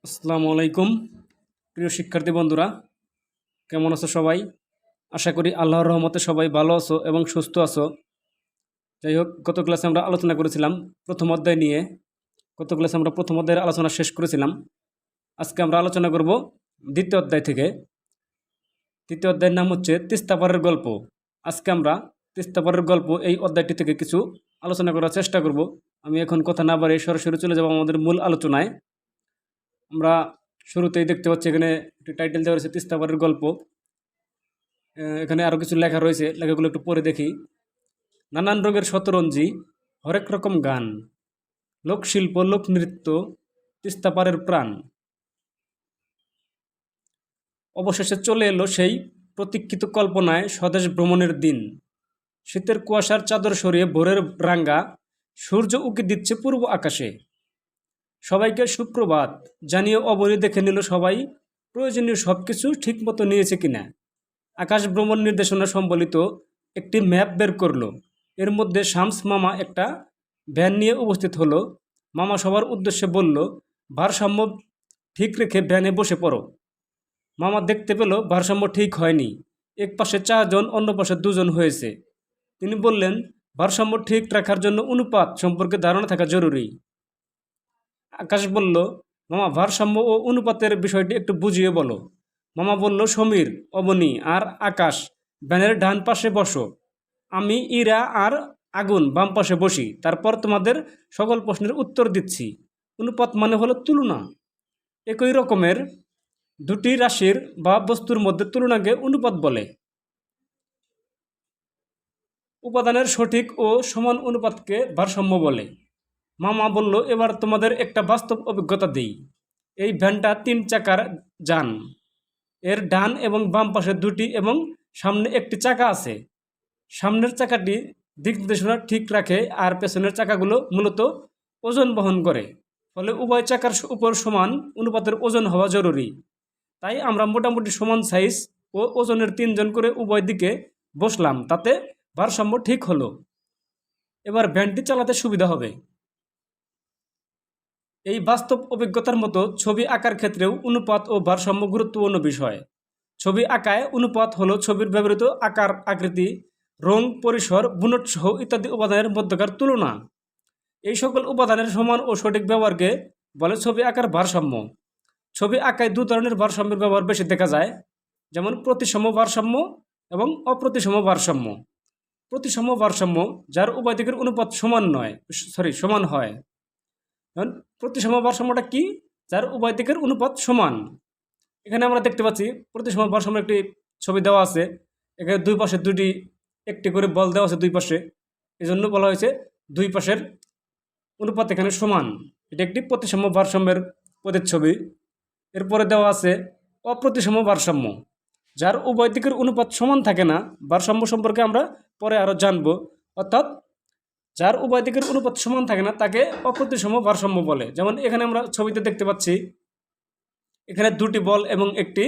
আসসালামু আলাইকুম প্রিয় শিক্ষার্থী বন্ধুরা, কেমন আছো সবাই? আশা করি আল্লাহর রহমতে সবাই ভালো আছো এবং সুস্থ আছো। যাই হোক, গত ক্লাসে আমরা আলোচনা করেছিলাম প্রথম অধ্যায় নিয়ে। গত ক্লাসে আমরা প্রথম অধ্যায়ের আলোচনা শেষ করেছিলাম। আজকে আমরা আলোচনা করব দ্বিতীয় অধ্যায় থেকে। দ্বিতীয় অধ্যায়ের নাম হচ্ছে তিস্তাপারের গল্প। আজকে আমরা তিস্তাপারের গল্প এই অধ্যায়টি থেকে কিছু আলোচনা করার চেষ্টা করব। আমি এখন কথা না বাড়িয়ে সরাসরি চলে যাব আমাদের মূল আলোচনায়। আমরা শুরুতেই দেখতে পাচ্ছি এখানে একটি টাইটেল দেওয়া রয়েছে তিস্তাপারের গল্প। এখানে আরও কিছু লেখা রয়েছে, লেখাগুলো একটু পড়ে দেখি। নানান রঙের শতরঞ্জি, হরেক রকম গান, লোকশিল্প, লোকনৃত্য, তিস্তাপারের প্রাণ। অবশেষে চলে এলো সেই প্রতীক্ষিত কল্পনায় স্বদেশ ভ্রমণের দিন। শীতের কুয়াশার চাদর সরিয়ে ভোরের রাঙ্গা সূর্য উঁকি দিচ্ছে পূর্ব আকাশে। সবাইকে সুপ্রভাত জানিয়ে অবনী দেখে নিল সবাই প্রয়োজনীয় সব কিছু ঠিকমতো নিয়েছে কিনা। আকাশ ভ্রমণ নির্দেশনা সম্বলিত একটি ম্যাপ বের করলো। এর মধ্যে শামস মামা একটা ভ্যান নিয়ে উপস্থিত হলো। মামা সবার উদ্দেশ্যে বলল, ভারসাম্য ঠিক রেখে ভ্যানে বসে পড়ো। মামা দেখতে পেল ভারসাম্য ঠিক হয়নি। এক পাশে 4 জন, অন্য পাশে 2 জন হয়েছে। তিনি বললেন, ভারসাম্য ঠিক রাখার জন্য অনুপাত সম্পর্কে ধারণা থাকা জরুরি। আকাশ বলল, মামা ভারসাম্য ও অনুপাতের বিষয়টি একটু বুঝিয়ে বলো। মামা বলল, সমীর, অবনী আর আকাশ ভ্যানের ডান পাশে বসো। আমি, ইরা আর আগুন বাম পাশে বসি। তারপর তোমাদের সকল প্রশ্নের উত্তর দিচ্ছি। অনুপাত মানে হলো তুলনা। একই রকমের দুটি রাশির বা বস্তুর মধ্যে তুলনাকে অনুপাত বলে। উপাদানের সঠিক ও সমান অনুপাতকে ভারসাম্য বলে। মামা বলল, এবার তোমাদের একটা বাস্তব অভিজ্ঞতা দিই। এই ভ্যানটা 3 চাকার যান। এর ডান এবং বাম পাশে 2টি এবং সামনে একটি চাকা আছে। সামনের চাকাটি দিক নির্দেশনা ঠিক রাখে আর পেছনের চাকাগুলো মূলত ওজন বহন করে। ফলে উভয় চাকার উপর সমান অনুপাতের ওজন হওয়া জরুরি। তাই আমরা মোটামুটি সমান সাইজ ও ওজনের 3 জন করে উভয় দিকে বসলাম, তাতে ভারসাম্য ঠিক হলো। এবার ভ্যানটি চালাতে সুবিধা হবে। এই বাস্তব অভিজ্ঞতার মতো ছবি আঁকার ক্ষেত্রেও অনুপাত ও ভারসাম্য গুরুত্বপূর্ণ বিষয়। ছবি আঁকায় অনুপাত হলো ছবির ব্যবহৃত আকার, আকৃতি, রং, পরিসর, বুনট সহ ইত্যাদি উপাদানের মধ্যকার তুলনা। এই সকল উপাদানের সমান ও সঠিক ব্যবহারকে বলে ছবি আঁকার ভারসাম্য। ছবি আঁকায় 2 ধরনের ভারসাম্যের ব্যবহার বেশি দেখা যায়, যেমন প্রতিসম ভারসাম্য এবং অপ্রতিসম ভারসাম্য। প্রতিসম ভারসাম্য যার উভয় দিকের অনুপাত সমান হয়। এখন প্রতিসম ভারসাম্যটা কি? যার উভয় দিকের অনুপাত সমান। এখানে আমরা দেখতে পাচ্ছি প্রতিসম ভারসাম্যের একটি ছবি দেওয়া আছে। এখানে 2 পাশে 2টি একটি করে বল দেওয়া আছে 2 পাশে। এজন্য বলা হয়েছে 2 পাশের অনুপাত এখানে সমান। এটা একটি প্রতিসম ভারসাম্যের প্রতিচ্ছবি। এরপরে দেওয়া আছে অপ্রতিসম ভারসাম্য, যার উভয় দিকের অনুপাত সমান থাকে না। ভারসাম্য সম্পর্কে আমরা পরে আরও জানব। অর্থাৎ যার উভয় দিকের অনুপাত সমান থাকে না তাকে অপ্রতিসম ভারসাম্য বলে। যেমন এখানে আমরা ছবিতে দেখতে পাচ্ছি, এখানে 2টি বল এবং একটি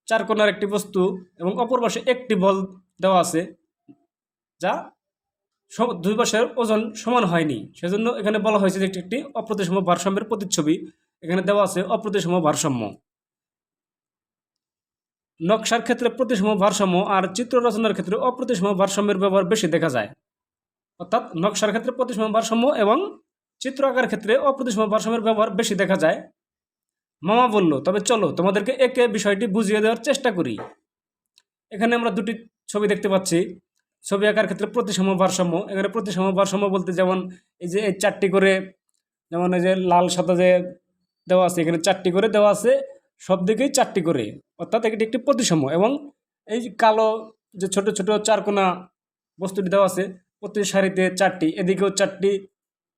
4 কোণার একটি বস্তু এবং অপর পাশে একটি বল দেওয়া আছে, যা 2 পাশের ওজন সমান হয়নি। সেজন্য এখানে বলা হয়েছে যে একটি অপ্রতিসম ভারসাম্যের প্রতিচ্ছবি। এখানে দেওয়া আছে অপ্রতিসম ভারসাম্য। নকশার ক্ষেত্রে প্রতিসম ভারসাম্য আর চিত্র রচনার ক্ষেত্রে অপ্রতিসম ভারসাম্যের ব্যবহার বেশি দেখা যায়। অর্থাৎ নকশার ক্ষেত্রে প্রতিসম ভারসাম্য এবং চিত্র আঁকার ক্ষেত্রে অপ্রতিসম ভারসাম্যের ব্যবহার বেশি দেখা যায়। মামা বলল, তবে চলো তোমাদেরকে একে বিষয়টি বুঝিয়ে দেওয়ার চেষ্টা করি। এখানে আমরা 2টি ছবি দেখতে পাচ্ছি। ছবি আঁকার ক্ষেত্রে প্রতিসম ভারসাম্য। এখানে প্রতিসম ভারসাম্য বলতে যেমন এই যে এই 4টি করে, যেমন এই যে লাল সাদা যে দেওয়া আছে, এখানে 4টি করে দেওয়া আছে, সব দিকেই 4টি করে, অর্থাৎ এটি একটি প্রতিসম। এবং এই কালো যে ছোট ছোট 4 কোণা বস্তুটি দেওয়া আছে, প্রতি সারিতে 4টি, এদিকেও 4টি,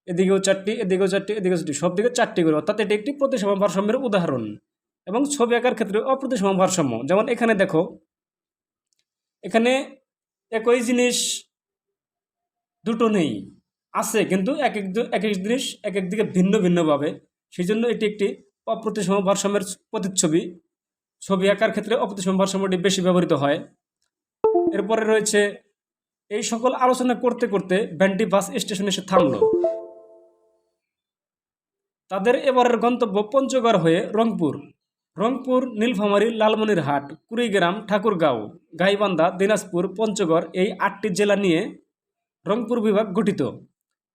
এদিকেও 4টি, এদিকেও 4টি, এদিকেও 4টি, সব দিকে 4টি করে, অর্থাৎ এটি একটি প্রতিসম ভারসাম্যের উদাহরণ। এবং ছবি আঁকার ক্ষেত্রে অপ্রতিসম ভারসাম্য, যেমন এখানে দেখো, এখানে একই জিনিস দুটো নেই, আছে কিন্তু এক এক জিনিস এক এক দিকে ভিন্ন ভিন্নভাবে। সেই জন্য এটি একটি অপ্রতিসম ভারসাম্যের প্রতিচ্ছবি। ছবি আঁকার ক্ষেত্রে অপ্রতিসম ভারসাম্যটি বেশি ব্যবহৃত হয়। এরপরে রয়েছে, এই সকল আলোচনা করতে করতে ভ্যানটি বাস স্টেশনে এসে থামলো। তাদের এবারের গন্তব্য পঞ্চগড় হয়ে রংপুর। রংপুর, নীলফামারী, লালমনিরহাট, কুড়িগ্রাম, ঠাকুরগাঁও, গাইবান্ধা, দিনাজপুর, পঞ্চগড় এই 8টি জেলা নিয়ে রংপুর বিভাগ গঠিত।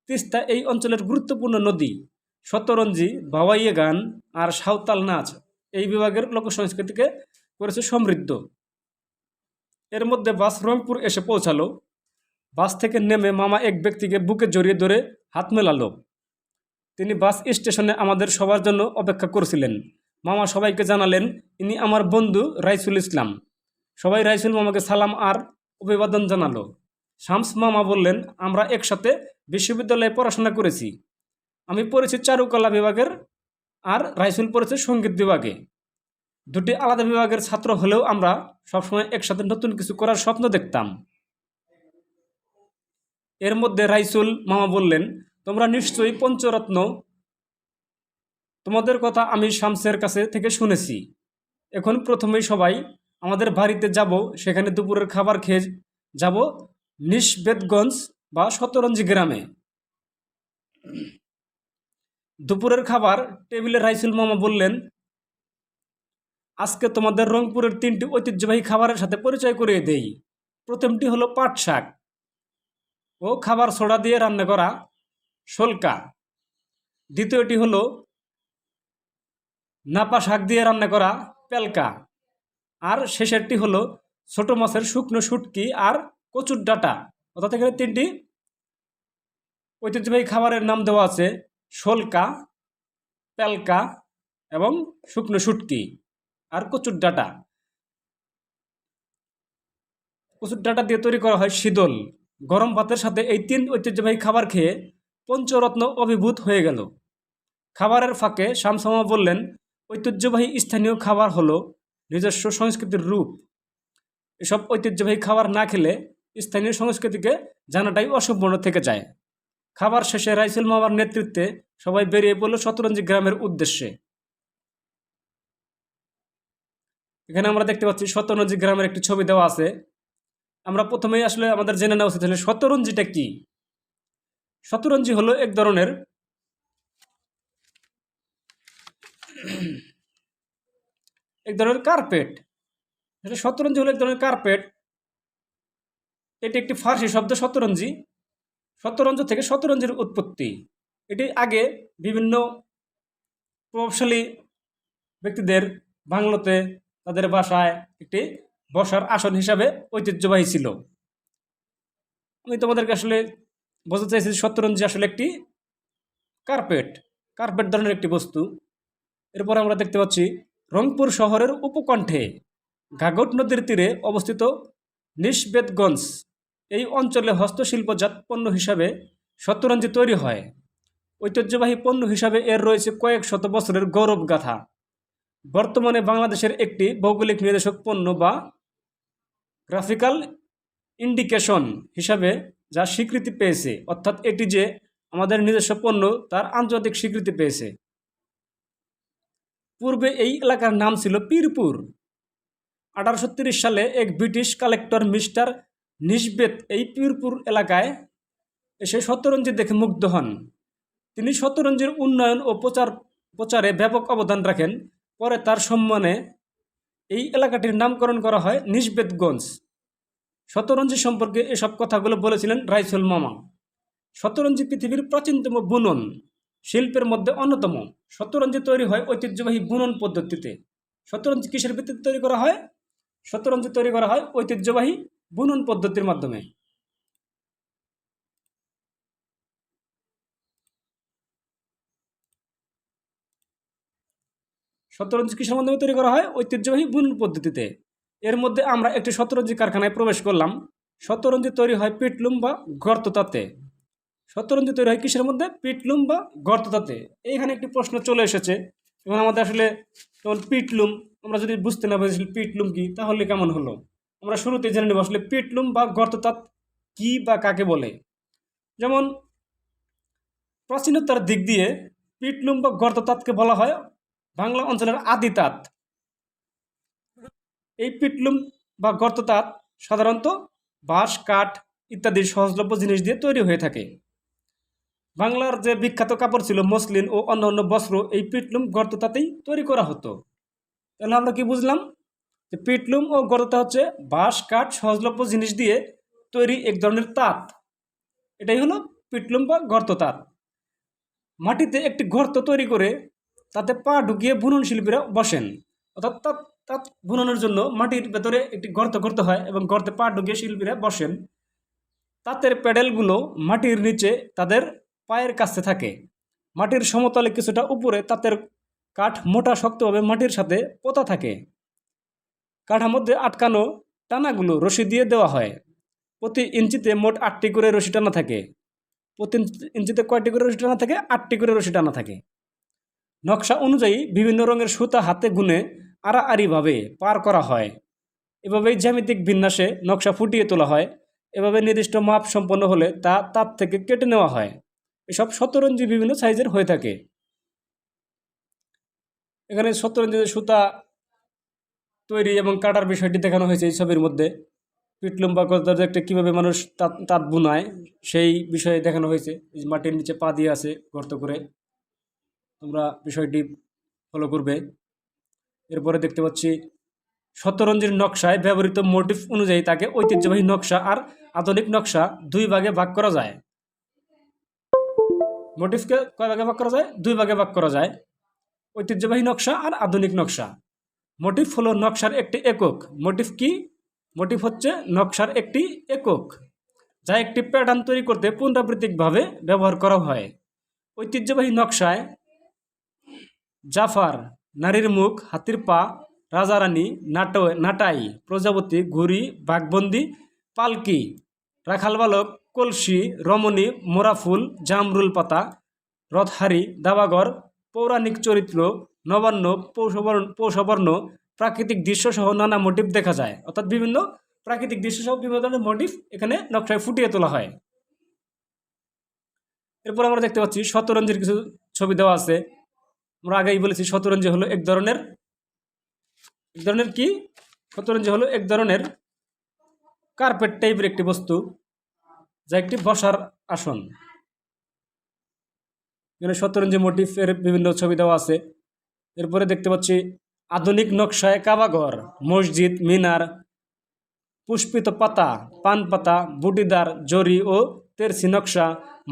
তিস্তা এই অঞ্চলের গুরুত্বপূর্ণ নদী। শতরঞ্জি, ভাওয়াইয়ে গান আর সাঁওতাল নাচ এই বিভাগের লোকসংস্কৃতিকে করেছে সমৃদ্ধ। এর মধ্যে বাস রংপুর এসে পৌঁছালো। বাস থেকে নেমে মামা এক ব্যক্তিকে বুকে জড়িয়ে ধরে হাত মেলালো। তিনি বাস স্টেশনে আমাদের সবার জন্য অপেক্ষা করছিলেন। মামা সবাইকে জানালেন ইনি আমার বন্ধু রাইসুল ইসলাম। সবাই রাইসুল মামাকে সালাম আর অভিবাদন জানালো। শামস মামা বললেন, আমরা একসাথে বিশ্ববিদ্যালয়ে পড়াশোনা করেছি। আমি পড়েছি চারুকলা বিভাগের আর রাইসুল পড়েছে সঙ্গীত বিভাগে। দুটি আলাদা বিভাগের ছাত্র হলেও আমরা সবসময় একসাথে নতুন কিছু করার স্বপ্ন দেখতাম। এর মধ্যে রাইসুল মামা বললেন, তোমরা নিশ্চয়ই পঞ্চরত্ন, তোমাদের কথা আমি শামসের কাছে থেকে শুনেছি। এখন প্রথমেই সবাই আমাদের বাড়িতে যাব, সেখানে দুপুরের খাবার খেয়ে যাব নিশবেদগঞ্জ বা শতরঞ্জি গ্রামে। দুপুরের খাবার টেবিলে রাইসুল মামা বললেন, আজকে তোমাদের রংপুরের 3টি ঐতিহ্যবাহী খাবারের সাথে পরিচয় করিয়ে দেই। প্রথমটি হলো পাট শাক ও খাবার সোডা দিয়ে রান্না করা শোলকা। দ্বিতীয়টি হলো নাপা শাক দিয়ে রান্না করা পেলকা। আর শেষেরটি হলো ছোট মাছের শুকনো শুটকি আর কচুর ডাঁটা। অর্থাৎ এখানে 3টি ঐতিহ্যবাহী খাবারের নাম দেওয়া আছে, শোলকা, পেলকা এবং শুকনো শুটকি আর কচুর ডাঁটা। কচুর ডাঁটা দিয়ে তৈরি করা হয় শীতল। গরম ভাতের সাথে এই 3 ঐতিহ্যবাহী খাবার খেয়ে পঞ্চরত্ন অভিভূত হয়ে গেল। খাবারের ফাঁকে শামসামা বললেন, ঐতিহ্যবাহী স্থানীয় খাবার হলো নিজস্ব সংস্কৃতির রূপ। এসব ঐতিহ্যবাহী খাবার না খেলে স্থানীয় সংস্কৃতিকে জানাটাই অসম্পূর্ণ থেকে যায়। খাবার শেষে রাইসুল মামার নেতৃত্বে সবাই বেরিয়ে পড়ল শতরঞ্জি গ্রামের উদ্দেশ্যে। এখানে আমরা দেখতে পাচ্ছি শতরঞ্জি গ্রামের একটি ছবি দেওয়া আছে। আমরা প্রথমেই আসলে আমাদের জেনে নেওয়া উচিত হলে শতরঞ্জিটা কি। শতরঞ্জি হলো এক ধরনের কার্পেট। শতরঞ্জি হলো এক ধরনের কার্পেট। এটি একটি ফার্সি শব্দ শতরঞ্জি। শতরঞ্জ থেকে শতরঞ্জির উৎপত্তি। এটি আগে বিভিন্ন প্রভাবশালী ব্যক্তিদের বাংলোতে, তাদের বাসায় একটি বসার আসন হিসাবে ঐতিহ্যবাহী ছিল। আমি তোমাদেরকে আসলে বোঝাতে চাইছি শতরঞ্জি আসলে একটি কার্পেট ধরনের একটি বস্তু। এরপর আমরা দেখতে পাচ্ছি রংপুর শহরের উপকণ্ঠে ঘাঘট নদীর তীরে অবস্থিত নিশবেদগঞ্জ এই অঞ্চলে হস্তশিল্পজাত পণ্য হিসাবে শতরঞ্জি তৈরি হয়। ঐতিহ্যবাহী পণ্য হিসাবে এর রয়েছে কয়েক শত বছরের গৌরব গাথা। বর্তমানে বাংলাদেশের একটি ভৌগোলিক নির্দেশক পণ্য বা গ্রাফিক্যাল ইন্ডিকেশন হিসাবে যা স্বীকৃতি পেয়েছে, অর্থাৎ এটি যে আমাদের নিজস্ব পণ্য তার আন্তর্জাতিক স্বীকৃতি পেয়েছে। পূর্বে এই এলাকার নাম ছিল পীরপুর। 1830 সালে এক ব্রিটিশ কালেক্টর মিস্টার নিশবেত এই পীরপুর এলাকায় এসে শতরঞ্জি দেখে মুগ্ধ হন। তিনি শতরঞ্জির উন্নয়ন ও প্রচারে ব্যাপক অবদান রাখেন। পরে তার সম্মানে এই এলাকাটির নামকরণ করা হয় নিশবেদগঞ্জ। শতরঞ্জি সম্পর্কে এসব কথাগুলো বলেছিলেন রাইসুল মামা। শতরঞ্জি পৃথিবীর প্রাচীনতম বুনন শিল্পের মধ্যে অন্যতম। শতরঞ্জি তৈরি হয় ঐতিহ্যবাহী বুনন পদ্ধতিতে। শতরঞ্জি কিসের ভিত্তিতে তৈরি করা হয়? শতরঞ্জি তৈরি করা হয় ঐতিহ্যবাহী বুনন পদ্ধতির মাধ্যমে। শতরঞ্জি কিসের মাধ্যমে তৈরি করা হয়? ঐতিহ্যবাহী বুনন পদ্ধতিতে। এর মধ্যে আমরা একটি শতরঞ্জি কারখানায় প্রবেশ করলাম। শতরঞ্জি তৈরি হয় পিটলুম বা গর্ততাতে। শতরঞ্জি তৈরি হয় কিসের মধ্যে? পিটলুম বা গর্ততাতে। এইখানে একটি প্রশ্ন চলে এসেছে, এবং আমাদের আসলে যেমন পিটলুম আমরা যদি বুঝতে না পারি পিটলুম কি, তাহলে কেমন হলো? আমরা শুরুতে জেনে নেব আসলে পিটলুম বা গর্ততাত কি বা কাকে বলে। যেমন প্রাচীনতার দিক দিয়ে পিটলুম বা গর্ততাতকে বলা হয় বাংলা অঞ্চলের আদিতাত। এই পিটলুম বা গর্ততাত সাধারণত বাঁশ, কাঠ ইত্যাদি সহজলভ্য জিনিস দিয়ে তৈরি হয়ে থাকে। বাংলার যে বিখ্যাত কাপড় ছিল মসলিন ও অন্যান্য বস্ত্র এই পিটলুম গর্ততাতেই তৈরি করা হতো। তাহলে আমরা কি বুঝলাম যে পিটলুম ও গর্ততা হচ্ছে বাঁশ কাঠ সহজলভ্য জিনিস দিয়ে তৈরি এক ধরনের তাঁত। এটাই হলো পিটলুম বা গর্ততাঁত। মাটিতে একটি গর্ত তৈরি করে তাতে পা ঢুকিয়ে বুনন শিল্পীরা বসেন, অর্থাৎ তাঁত তাঁত বুননের জন্য মাটির ভেতরে একটি গর্ত করতে হয় এবং গর্তে পা ঢুকিয়ে শিল্পীরা বসেন। তাঁতের প্যাডেলগুলো মাটির নিচে তাদের পায়ের কাছে থাকে। মাটির সমতলে কিছুটা উপরে তাঁতের কাঠ মোটা শক্তভাবে মাটির সাথে পোতা থাকে। কাঠার মধ্যে আটকানো টানাগুলো রশি দিয়ে দেওয়া হয়। প্রতি ইঞ্চিতে মোট 8টি করে রশি টানা থাকে। প্রতি ইঞ্চিতে কয়টি করে রশি টানা থাকে? 8টি করে রশি টানা থাকে। নকশা অনুযায়ী বিভিন্ন রঙের সুতা হাতে গুনে আড়াআড়িভাবে পার করা হয়। এভাবেই জ্যামিতিক বিন্যাসে নকশা ফুটিয়ে তোলা হয়। এভাবে নির্দিষ্ট মাপ সম্পন্ন হলে তা তাঁত থেকে কেটে নেওয়া হয়। এসব শতরঞ্জি বিভিন্ন সাইজের হয়ে থাকে। এখানে শতরঞ্জি সুতা তৈরি এবং কাটার বিষয়টি দেখানো হয়েছে এই ছবির মধ্যে। পিটলুম বা গর্তটা কীভাবে মানুষ তাঁত বুনায় সেই বিষয়ে দেখানো হয়েছে। মাটির নিচে পা দিয়ে আছে গর্ত করে, তোমরা বিষয়টি ফলো করবে। এরপরে দেখতে পাচ্ছি শতরঞ্জির নকশায় ব্যবহৃত মোটিভ অনুযায়ী তাকে ঐতিহ্যবাহী নকশা আর আধুনিক নকশা দুই ভাগে ভাগ করা যায়। মোটিভকে কয় ভাগে ভাগ করা যায়? দুই ভাগে ভাগ করা যায়, ঐতিহ্যবাহী নকশা আর আধুনিক নকশা। মোটিভ হলো নকশার একটি একক। মোটিভ কি? মোটিভ হচ্ছে নকশার একটি একক, যা একটি প্যাটার্ন তৈরি করতে পুনরাবৃত্তিকভাবে ব্যবহার করা হয়। ঐতিহ্যবাহী নকশায় জাফার, নারীর মুখ, হাতির পা, রাজারানী, নাটাই, প্রজাপতি, ঘুড়ি, বাঘবন্দি, পালকি, রাখাল বালক, কলসি, রমণী, মোরাফুল, জামরুল পাতা, রথহারি, দাবাগর, পৌরাণিক চরিত্র, নবান্ন, পৌষবর্ণ, প্রাকৃতিক দৃশ্যসহ নানা মোটিভ দেখা যায়। অর্থাৎ বিভিন্ন প্রাকৃতিক দৃশ্যসহ বিভিন্ন ধরনের মোটিভ এখানে নকশায় ফুটিয়ে তোলা হয়। এরপর আমরা দেখতে পাচ্ছি শতরঞ্জির কিছু ছবি দেওয়া আছে। আমরা আগেই বলেছি শতরঞ্জি হলো এক ধরনের কি? শতরঞ্জি হলো এক ধরনের কার্পেট টাইপের একটি বস্তু, যা একটি বসার আসন। এখানে শতরঞ্জি মোটিফের বিভিন্ন ছবি দেওয়া আছে। এরপরে দেখতে পাচ্ছি আধুনিক নকশায় কাবাঘর, মসজিদ, মিনার, পুষ্পিত পাতা, পান পাতা, বুটিদার, জরি ও তেরসি নকশা,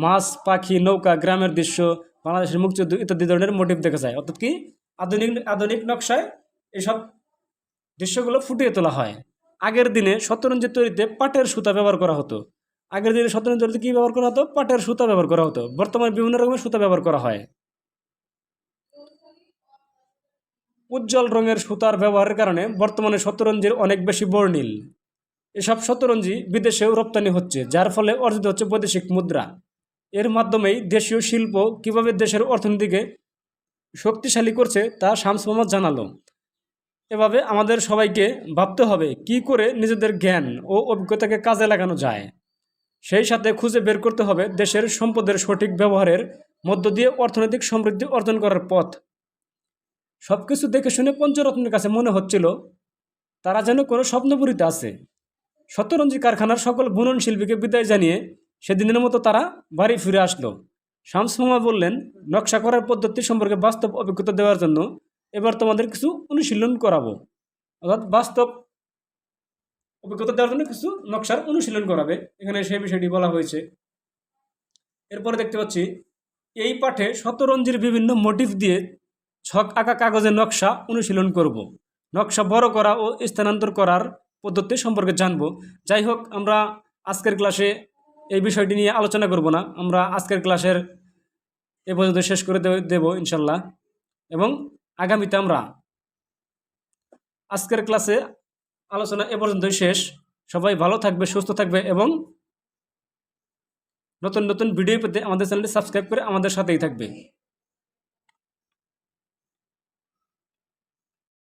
মাছ, পাখি, নৌকা, গ্রামের দৃশ্য, বাংলাদেশের মুক্তিযুদ্ধ ইত্যাদি ধরনের মোটিভ দেখা যায়। অর্থাৎ কি আধুনিক নকশায় এসব দৃশ্যগুলো ফুটিয়ে তোলা হয়। আগের দিনে শতরঞ্জি তৈরিতে পাটের সুতা ব্যবহার করা হতো। আগের দিনে শতরঞ্জি তৈরিতে কী ব্যবহার করা হতো? পাটের সুতা ব্যবহার করা হতো। বর্তমানে বিভিন্ন রকমের সুতা ব্যবহার করা হয়। উজ্জ্বল রঙের সুতার ব্যবহারের কারণে বর্তমানে শতরঞ্জির অনেক বেশি বর্ণিল। এসব শতরঞ্জি বিদেশেও রপ্তানি হচ্ছে, যার ফলে অর্জিত হচ্ছে বৈদেশিক মুদ্রা। এর মাধ্যমেই দেশীয় শিল্প কিভাবে দেশের অর্থনীতিকে শক্তিশালী করছে তা শামস মোহাম্মদ জানালো। এভাবে আমাদের সবাইকে ভাবতে হবে কি করে নিজেদের জ্ঞান ও অভিজ্ঞতাকে কাজে লাগানো যায়। সেই সাথে খুঁজে বের করতে হবে দেশের সম্পদের সঠিক ব্যবহারের মধ্য দিয়ে অর্থনৈতিক সমৃদ্ধি অর্জন করার পথ। সব কিছু দেখে শুনে পঞ্চরত্নের কাছে মনে হচ্ছিল তারা যেন কোনো স্বপ্নপুরীতে আছে। শতরঞ্জি কারখানার সকল বুনন শিল্পীকে বিদায় জানিয়ে সেদিনের মতো তারা বাড়ি ফিরে আসলো। শামস মোহাম্মদ বললেন, নকশা করার পদ্ধতি সম্পর্কে বাস্তব অভিজ্ঞতা দেওয়ার জন্য এবার তোমাদের কিছু অনুশীলন করাবো। অর্থাৎ বাস্তব অভিজ্ঞতা দেওয়ার জন্য কিছু নকশার অনুশীলন করাবে, এখানে সেই বিষয়টি বলা হয়েছে। এরপরে দেখতে পাচ্ছি এই পাঠে শতরঞ্জির বিভিন্ন মোটিভ দিয়ে ছক আঁকা কাগজের নকশা অনুশীলন করব। নকশা বড় করা ও স্থানান্তর করার পদ্ধতি সম্পর্কে জানব। যাই হোক, আমরা আজকের ক্লাসে এই বিষয়টি নিয়ে আলোচনা করব না। আমরা আজকের ক্লাসের এ পর্যন্ত শেষ করে দেব ইনশাল্লাহ, এবং আগামীতে আমরা আজকের ক্লাসে আলোচনা এ পর্যন্তই শেষ। সবাই ভালো থাকবে, সুস্থ থাকবে এবং নতুন নতুন ভিডিও পেতে আমাদের চ্যানেলটি সাবস্ক্রাইব করে আমাদের সাথেই থাকবে।